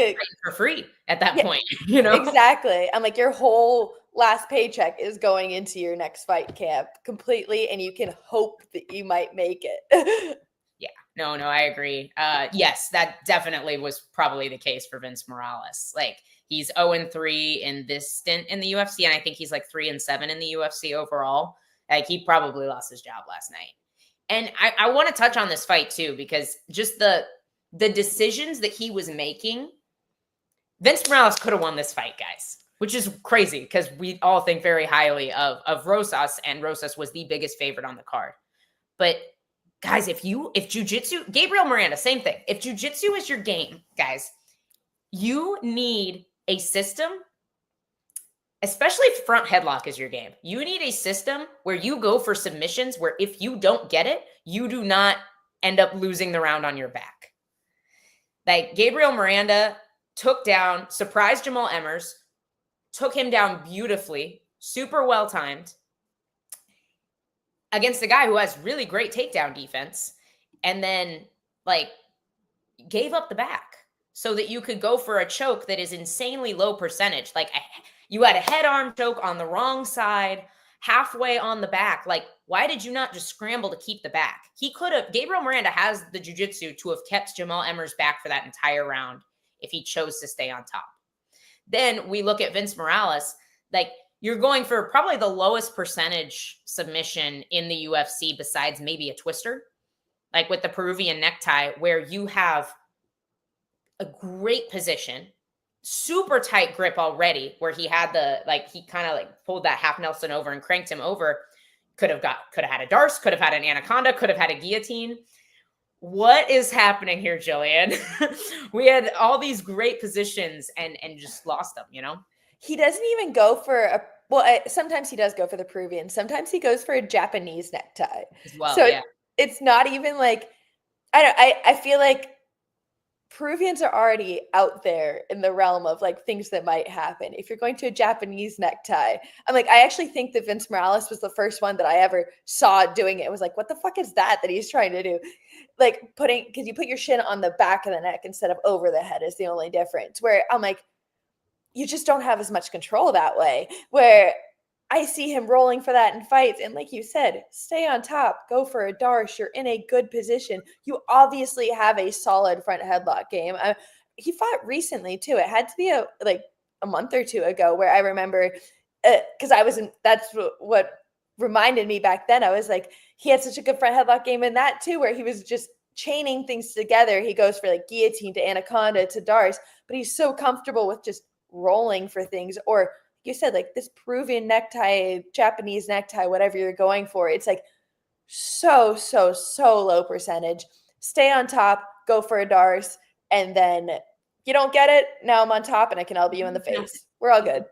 for free at that point, you know? Exactly. I'm like, your whole last paycheck is going into your next fight camp completely, and you can hope that you might make it. Yeah, no, I agree. Yes, that definitely was probably the case for Vince Morales. Like he's 0-3 in this stint in the UFC, and I think he's like 3-7 in the UFC overall. Like he probably lost his job last night. And I want to touch on this fight too, because just the decisions that he was making, Vince Morales could have won this fight, guys, which is crazy because we all think very highly of Rosas, and Rosas was the biggest favorite on the card. But guys, if jiu-jitsu, Gabriel Miranda, same thing. If jiu-jitsu is your game, guys, you need a system, especially if front headlock is your game. You need a system where you go for submissions where if you don't get it, you do not end up losing the round on your back. Like Gabriel Miranda surprised Jamal Emmers, took him down beautifully, super well timed against a guy who has really great takedown defense, and then like gave up the back so that you could go for a choke that is insanely low percentage. Like you had a head arm choke on the wrong side, halfway on the back. Like, why did you not just scramble to keep the back? Gabriel Miranda has the jiu-jitsu to have kept Jamal Emmers back for that entire round if he chose to stay on top. Then we look at Vince Morales, like you're going for probably the lowest percentage submission in the UFC besides maybe a twister, like with the Peruvian necktie, where you have a great position, super tight grip already, where he had he kind of like pulled that half Nelson over and cranked him over. Could have had a Darce, could have had an Anaconda, could have had a guillotine. What is happening here, Gillian? We had all these great positions and just lost them, you know? He doesn't even go for sometimes he does go for the Peruvian. Sometimes he goes for a Japanese necktie as well. So yeah. It's not even like, I feel like Peruvians are already out there in the realm of like things that might happen. If you're going to a Japanese necktie, I'm like, I actually think that Vince Morales was the first one that I ever saw doing it. It was like, what the fuck is that he's trying to do? Like because you put your shin on the back of the neck instead of over the head is the only difference, where I'm like, you just don't have as much control that way, where I see him rolling for that in fights. And like you said, stay on top, go for a Darce. You're in a good position. You obviously have a solid front headlock game. He fought recently too. It had to be a month or two ago, where I remember because that's what reminded me back then. I was like, he had such a good front headlock game in that too, where he was just chaining things together. He goes for like guillotine to Anaconda to Darce, but he's so comfortable with just rolling for things. Or you said, like this Peruvian necktie, Japanese necktie, whatever you're going for, it's like so low percentage. Stay on top, go for a Darce, and then you don't get it. Now I'm on top and I can elbow you in the face. We're all good.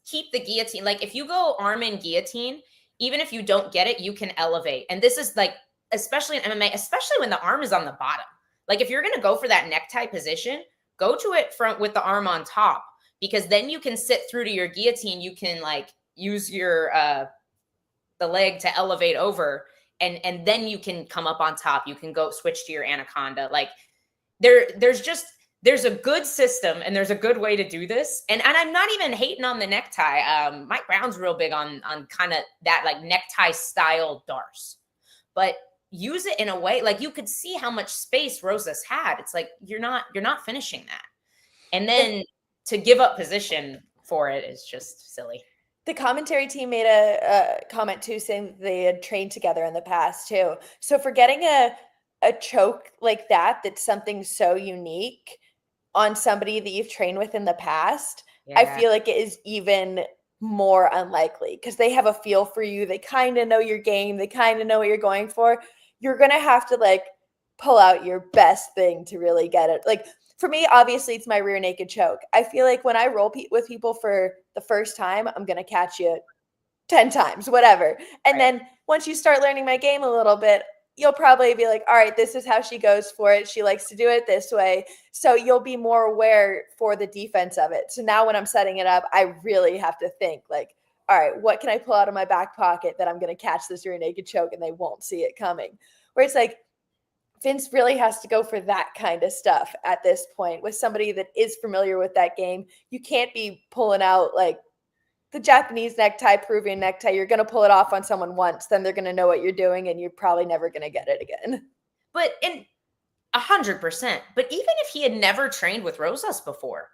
Keep the guillotine. Like if you go arm in guillotine, even if you don't get it, you can elevate. And this is like, especially in MMA, especially when the arm is on the bottom. Like if you're going to go for that necktie position, go to it front with the arm on top, because then you can sit through to your guillotine. You can like use your the leg to elevate over, and then you can come up on top. You can go switch to your Anaconda. Like there's there's a good system and there's a good way to do this. And I'm not even hating on the necktie. Mike Brown's real big on kind of that like necktie style darce, but use it in a way like you could see how much space Rosas had. It's like you're not finishing that, and then to give up position for it is just silly. The commentary team made a comment too, saying that they had trained together in the past too. So for getting a choke like that, that's something so unique on somebody that you've trained with in the past, I feel like it is even more unlikely because they have a feel for you. They kind of know your game. They kind of know what you're going for. You're going to have to like pull out your best thing to really get it. Like for me, obviously it's my rear naked choke. I feel like when I roll with people for the first time, I'm going to catch you 10 times, whatever. And then once you start learning my game a little bit, you'll probably be like, all right, this is how she goes for it. She likes to do it this way. So you'll be more aware for the defense of it. So now when I'm setting it up, I really have to think like, all right, what can I pull out of my back pocket that I'm going to catch this rear naked choke and they won't see it coming? Where it's like, Vince really has to go for that kind of stuff at this point with somebody that is familiar with that game. You can't be pulling out like the Japanese necktie, Peruvian necktie. You're going to pull it off on someone once, then they're going to know what you're doing and you're probably never going to get it again. But in 100%, but even if he had never trained with Rosas before,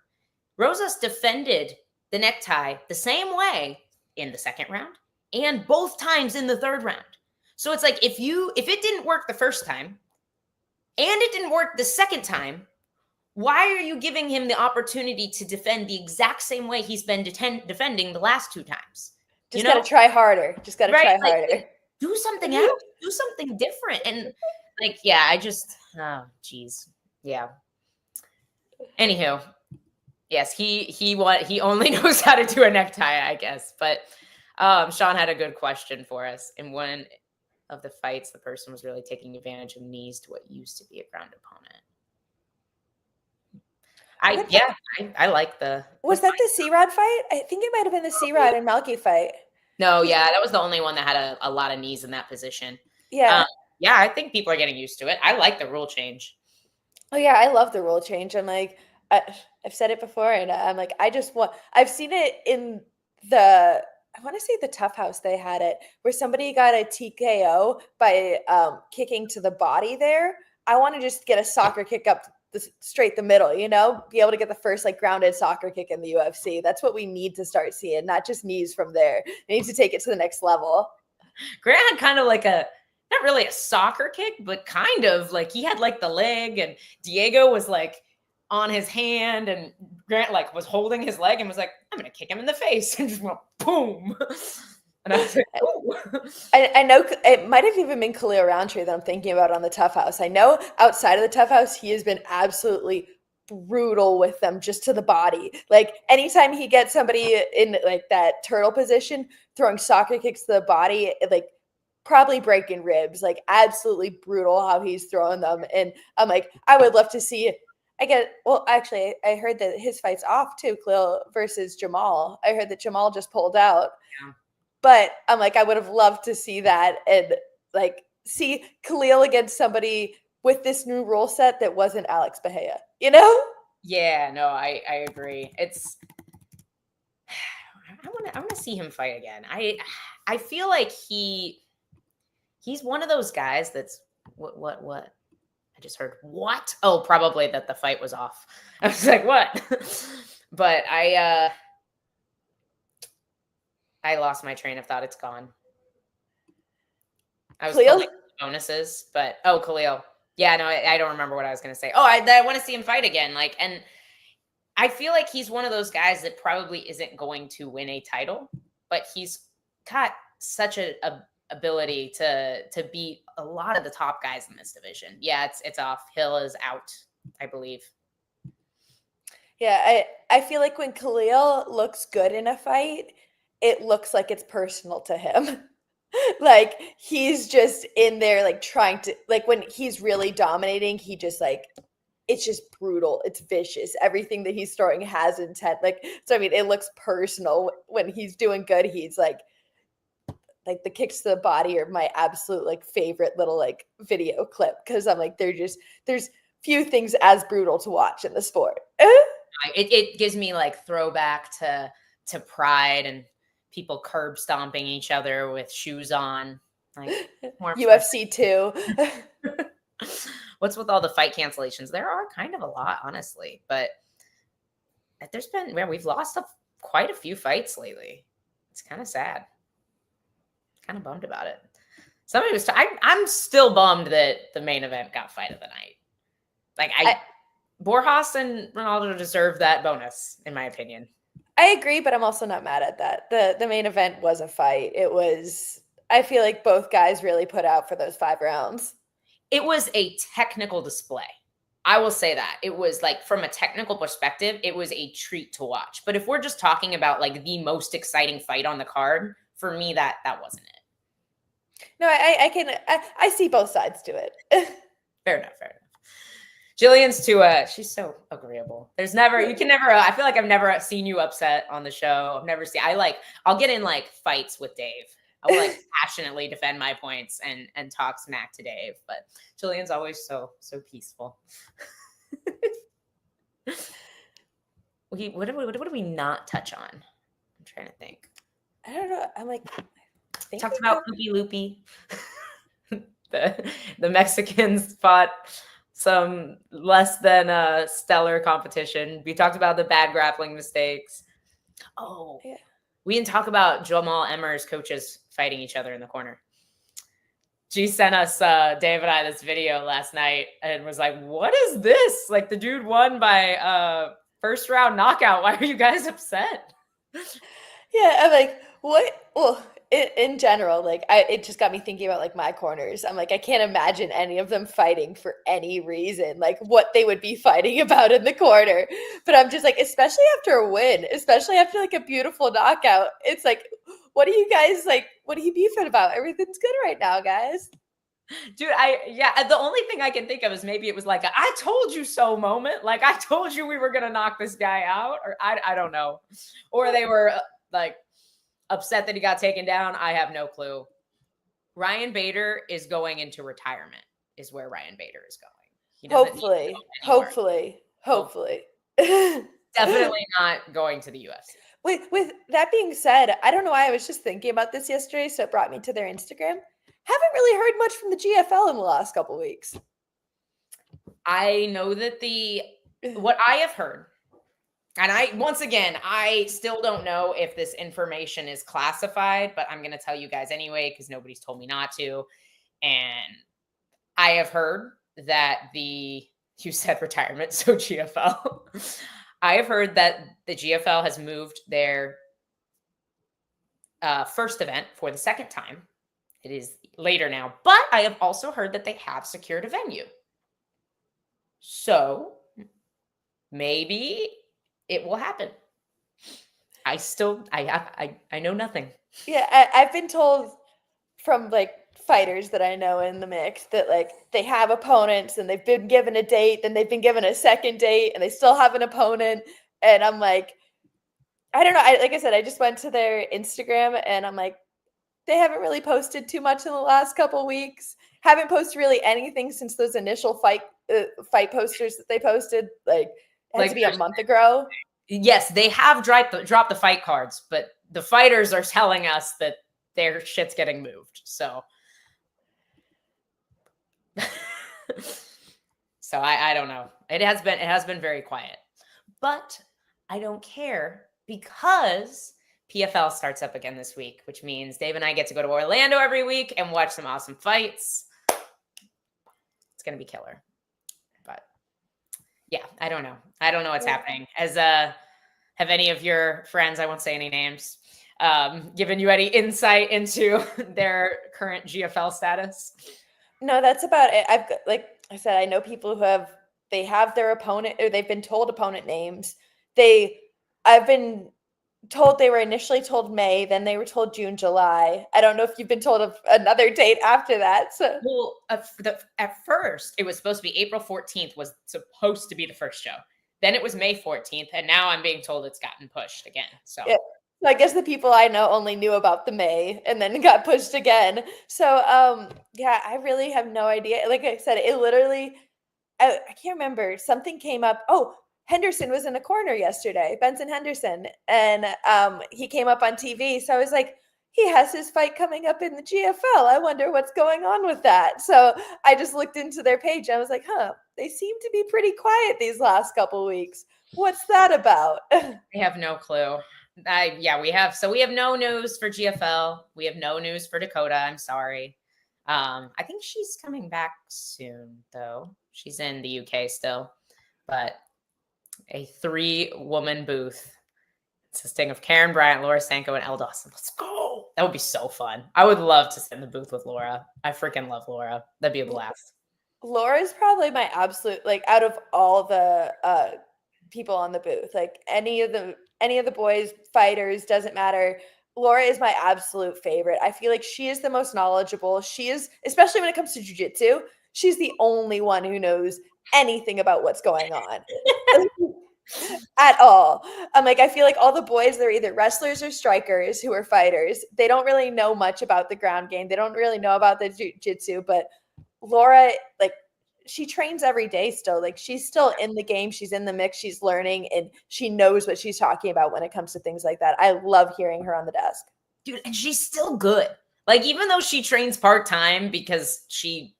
Rosas defended the necktie the same way in the second round and both times in the third round. So it's like, if it didn't work the first time and it didn't work the second time, why are you giving him the opportunity to defend the exact same way he's been defending the last two times? Just got to try harder. Just got to try harder. Like, do something else. Do something different. And like, yeah, oh, geez. Yeah. Anywho, yes, he only knows how to do a necktie, I guess. But Sean had a good question for us. In one of the fights, the person was really taking advantage of knees to what used to be a ground opponent. I like the. Was that the C-Rod fight? I think it might have been the C-Rod and Malky fight. No, yeah, that was the only one that had a lot of knees in that position. Yeah. Yeah, I think people are getting used to it. I like the rule change. Oh yeah, I love the rule change. I'm like, I've said it before, and I'm like, I've seen it in I want to say the Tough House. They had it where somebody got a TKO by kicking to the body there. I want to just get a soccer kick up straight the middle, be able to get the first like grounded soccer kick in the UFC. That's what we need to start seeing, not just knees from there. We need to take it to the next level. Grant had kind of like not really a soccer kick, but kind of like he had like the leg and Diego was like on his hand and Grant like was holding his leg and was like, I'm going to kick him in the face, and just went boom. And I was like, oh. I know it might have even been Khalil Roundtree that I'm thinking about on the Tough House. I know outside of the Tough House, he has been absolutely brutal with them just to the body. Like anytime he gets somebody in like that turtle position, throwing soccer kicks to the body, like probably breaking ribs, like absolutely brutal how he's throwing them. And I'm like, I would love to see actually, I heard that his fight's off too, Khalil versus Jamal. I heard that Jamal just pulled out. Yeah. But I'm like, I would have loved to see that and like see Khalil against somebody with this new rule set that wasn't Alex Bahia, Yeah, no, I agree. I want to see him fight again. I feel like he's one of those guys that's what? I just heard what? Oh, probably that the fight was off. I was like, what? But I lost my train of thought. It's gone. I was pulling bonuses, but Khalil. Yeah, no, I don't remember what I was going to say. Oh, I want to see him fight again. Like, and I feel like he's one of those guys that probably isn't going to win a title, but he's got such a ability to beat a lot of the top guys in this division. Yeah, it's off. Hill is out, I believe. Yeah, I feel like when Khalil looks good in a fight, it looks like it's personal to him. Like he's just in there like trying to, like when he's really dominating, he just like, it's just brutal. It's vicious. Everything that he's throwing has intent. Like, so I mean, it looks personal. When he's doing good, he's like the kicks to the body are my absolute like favorite little like video clip. Cause I'm like, there's few things as brutal to watch in the sport. It gives me like throwback to Pride and people curb stomping each other with shoes on. Like UFC 2. What's with all the fight cancellations? There are kind of a lot, honestly, but we've lost quite a few fights lately. It's kind of sad. Kind of bummed about it. Somebody was. I'm still bummed that the main event got fight of the night. Like Borjas and Ronaldo deserve that bonus, in my opinion. I agree, but I'm also not mad at that. The main event was a fight. It was. I feel like both guys really put out for those 5 rounds. It was a technical display. I will say that. It was like, from a technical perspective, it was a treat to watch. But if we're just talking about like the most exciting fight on the card, for me, that wasn't it. No, I see both sides to it. Fair enough. Gillian's she's so agreeable. You can never, I feel like I've never seen you upset on the show. I'll get in like fights with Dave. I will like passionately defend my points and talk smack to Dave, but Gillian's always so peaceful. What did we not touch on? I'm trying to think. I don't know. I'm like, talked about Loopy. The Mexicans fought some less than stellar competition. We talked about the bad grappling mistakes. Oh, yeah. We didn't talk about Jamal Emmer's coaches fighting each other in the corner. She sent us, Dave and I, this video last night and was like, what is this? Like, the dude won by first round knockout. Why are you guys upset? Yeah, I'm like, what? Well, in general, like, it just got me thinking about like my corners. I'm like, I can't imagine any of them fighting for any reason, like what they would be fighting about in the corner. But I'm just like, especially after a win, especially after like a beautiful knockout, it's like, what are you guys like? What are you beefing about? Everything's good right now, guys. Dude, the only thing I can think of is maybe it was like a, I told you so moment. Like, I told you we were going to knock this guy out, or I don't know. Or they were like upset that he got taken down. I have no clue. Ryan Bader is going into retirement, is where Ryan Bader is going. Hopefully. Definitely not going to the UFC. With that being said, I don't know why I was just thinking about this yesterday, so it brought me to their Instagram. Haven't really heard much from the GFL in the last couple of weeks. I know that what I have heard, and I still don't know if this information is classified, but I'm going to tell you guys anyway, because nobody's told me not to. And I have heard that you said retirement, so GFL. I have heard that the GFL has moved their first event for the second time. It is later now, but I have also heard that they have secured a venue. So maybe it will happen. I know nothing. Yeah, I've been told from like fighters that I know in the mix that like they have opponents and they've been given a date, then they've been given a second date and they still have an opponent. And I'm like, I don't know. Like I said, I just went to their Instagram and I'm like, they haven't really posted too much in the last couple weeks. Haven't posted really anything since those initial fight posters that they posted. Like, it had to be a month ago. Yes, they have dropped the fight cards, but the fighters are telling us that their shit's getting moved. So, I don't know. It has been very quiet, but I don't care because PFL starts up again this week, which means Dave and I get to go to Orlando every week and watch some awesome fights. It's going to be killer. But yeah, I don't know. I don't know what's happening. Have any of your friends, I won't say any names, given you any insight into their current GFL status? No, that's about it. I've got, like I said, I know people who have their opponent, or they've been told opponent names. I've been told they were initially told May, then they were told June, July. I don't know if you've been told of another date after that. So, well, at first it was supposed to be April 14th was supposed to be the first show. Then it was May 14th, and now I'm being told it's gotten pushed again. So, yeah. So I guess the people I know only knew about the May, and then it got pushed again. So, yeah, I really have no idea. Like I said, it literally, I can't remember. Something came up. Oh, Henderson was in a corner yesterday, Benson Henderson, and he came up on TV. So I was like, he has his fight coming up in the GFL. I wonder what's going on with that. So I just looked into their page. And I was like, they seem to be pretty quiet these last couple weeks. What's that about? I have no clue. We have no news for GFL. We have no news for Dakota. I'm sorry. I think she's coming back soon, though. She's in the UK still, but a 3-woman booth consisting of Karen Bryant, Laura Sanko, and Elle Dawson. Let's go. That would be so fun. I would love to sit in the booth with Laura. I freaking love Laura. That'd be a blast. Laura is probably my absolute, like, out of all the people on the booth, like any of the boys fighters, doesn't matter. Laura is my absolute favorite. I feel like she is the most knowledgeable. She is, especially when it comes to jiu-jitsu, she's the only one who knows anything about what's going on at all. I'm like, I feel like all the boys, they're either wrestlers or strikers who are fighters. They don't really know much about the ground game. They don't really know about the jiu-jitsu, but Laura, like, she trains every day still. Like, she's still in the game. She's in the mix. She's learning, and she knows what she's talking about when it comes to things like that. I love hearing her on the desk. Dude, and she's still good. Like, even though she trains part-time because she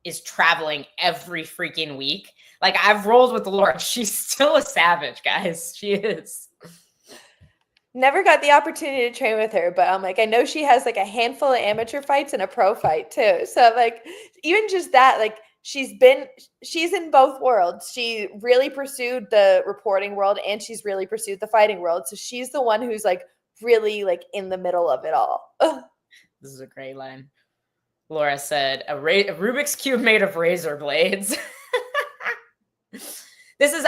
is traveling every freaking week, like, I've rolled with Laura. She's still a savage, guys. She is. Never got the opportunity to train with her, but I'm like, I know she has like a handful of amateur fights and a pro fight too. So like, even just that, like, she's in both worlds. She really pursued the reporting world and she's really pursued the fighting world. So she's the one who's like really like in the middle of it all. This is a great line. Laura said, a Rubik's Cube made of razor blades.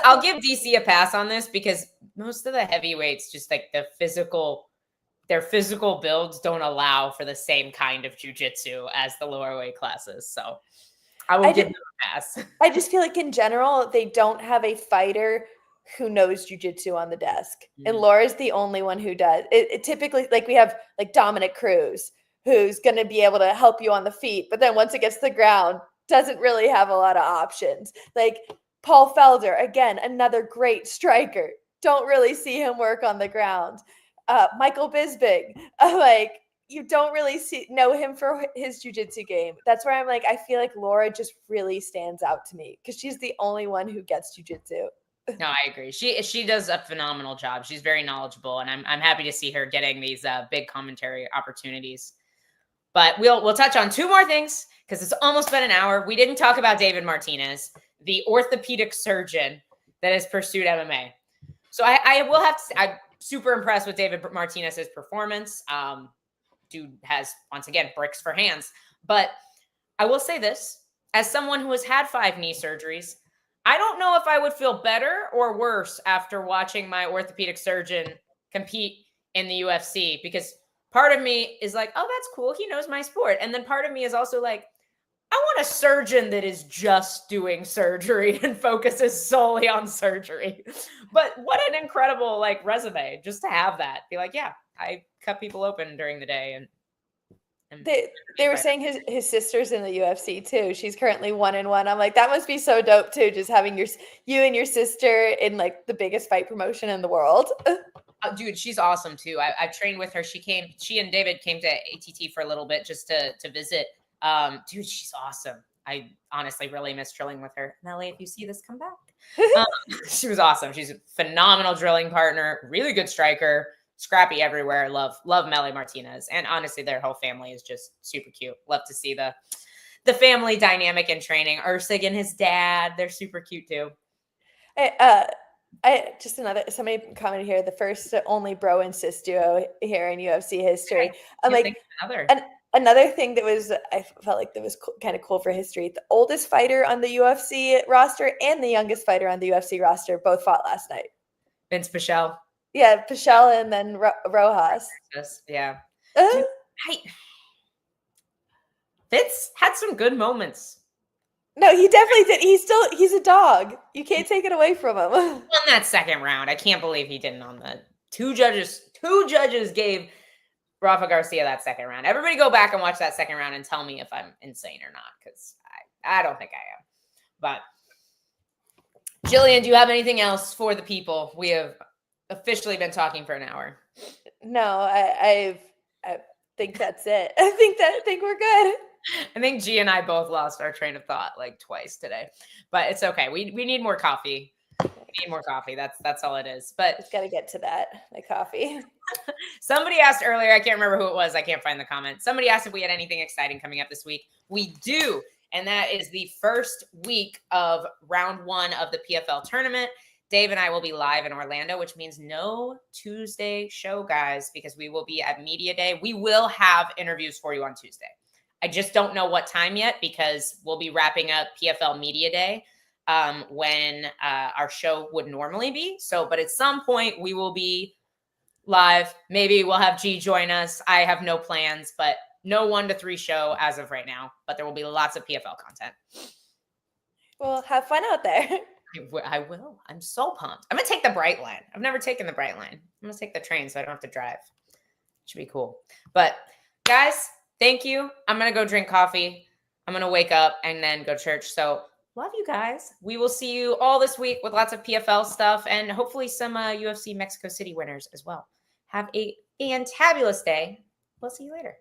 I'll give DC a pass on this because most of the heavyweights, just like their physical builds don't allow for the same kind of jiu-jitsu as the lower weight classes. So I will give them a pass. I just feel like in general, they don't have a fighter who knows jiu-jitsu on the desk. And Laura's the only one who does. It typically, like, we have like Dominic Cruz, who's going to be able to help you on the feet. But then once it gets to the ground, doesn't really have a lot of options. Like Paul Felder, again, another great striker. Don't really see him work on the ground. Michael Bisping, like, you don't really know him for his jiu-jitsu game. That's where I'm like, I feel like Laura just really stands out to me because she's the only one who gets jiu-jitsu. No, I agree. She does a phenomenal job. She's very knowledgeable, and I'm happy to see her getting these big commentary opportunities. But we'll touch on 2 more things because it's almost been an hour. We didn't talk about David Martinez, the orthopedic surgeon that has pursued MMA. So I will have to say, I'm super impressed with David Martinez's performance. Dude has, once again, bricks for hands. But I will say this, as someone who has had 5 knee surgeries, I don't know if I would feel better or worse after watching my orthopedic surgeon compete in the UFC, because part of me is like, oh, that's cool. He knows my sport. And then part of me is also like, I want a surgeon that is just doing surgery and focuses solely on surgery. But what an incredible like resume just to have that. Be like, yeah, I cut people open during the day. And they were saying his sister's in the UFC too. She's currently 1-1. I'm like, that must be so dope too. Just having you and your sister in like the biggest fight promotion in the world. Dude, she's awesome too. I've trained with her. She and David came to ATT for a little bit just to visit. Dude, she's awesome. I honestly really miss drilling with her. Melly, if you see this, come back. She was awesome. She's a phenomenal drilling partner, really good striker, scrappy everywhere. Love Melly Martinez. And honestly, their whole family is just super cute. Love to see the family dynamic in training. Ursig and his dad, they're super cute too. Somebody commented here, the first only bro and sis duo here in UFC history. I'm like, another thing that was, I felt like that was kind of cool for history. The oldest fighter on the UFC roster and the youngest fighter on the UFC roster both fought last night. Vince Pichel. Yeah, Pichel and then Rojas. Yeah. Dude, Vince had some good moments. No, he definitely did. He's a dog. You can't take it away from him. On that second round, I can't believe he didn't on the two judges gave Rafa Garcia that second round. Everybody go back and watch that second round and tell me if I'm insane or not, because I don't think I am. But Gillian, do you have anything else for the people? We have officially been talking for an hour. No, I think that's it. I think we're good. I think G and I both lost our train of thought like twice today, but it's okay. We need more coffee. We need more coffee. That's all it is. But Just got to get to that, my coffee. Somebody asked earlier, I can't remember who it was. I can't find the comment. Somebody asked if we had anything exciting coming up this week. We do. And that is the first week of round 1 of the PFL tournament. Dave and I will be live in Orlando, which means no Tuesday show, guys, because we will be at Media Day. We will have interviews for you on Tuesday. I just don't know what time yet because we'll be wrapping up PFL Media Day when our show would normally be. So, but at some point we will be live. Maybe we'll have G join us. I have no plans, but no 1 to 3 show as of right now. But there will be lots of PFL content. Well, have fun out there. I will. I'm so pumped. I'm going to take the Bright Line. I've never taken the Bright Line. I'm going to take the train so I don't have to drive. Should be cool. But guys, thank you. I'm going to go drink coffee. I'm going to wake up and then go to church. So love you guys. We will see you all this week with lots of PFL stuff and hopefully some UFC Mexico City winners as well. Have a fantabulous day. We'll see you later.